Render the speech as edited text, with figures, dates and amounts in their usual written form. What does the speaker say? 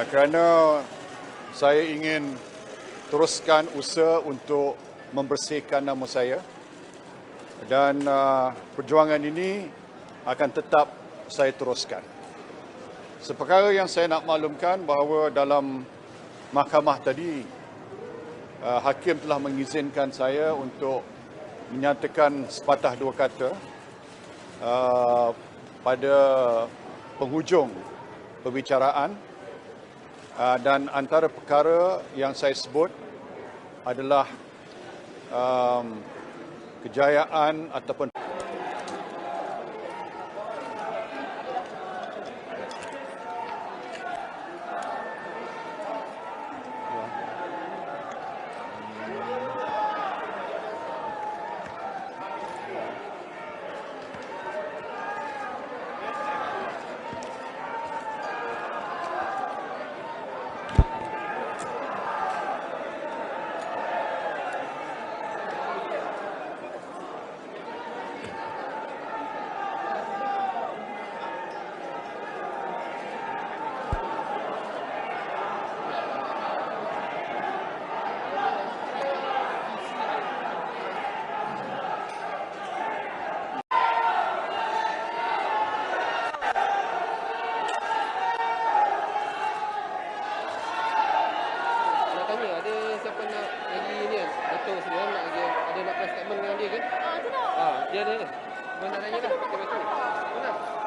kerana saya ingin teruskan usaha untuk membersihkan nama saya dan perjuangan ini akan tetap saya teruskan. Seperkara yang saya nak maklumkan bahawa dalam mahkamah tadi hakim telah mengizinkan saya untuk menyatakan sepatah dua kata pada penghujung perbicaraan dan antara perkara yang saya sebut adalah kejayaan ataupun ada siapa nak lagi ni kan? Dato' semua nak lagi ada nak press statement dengan dia kan? Tu dah. Dia ada. Mana nak tanya dah? Kita betul. Mana?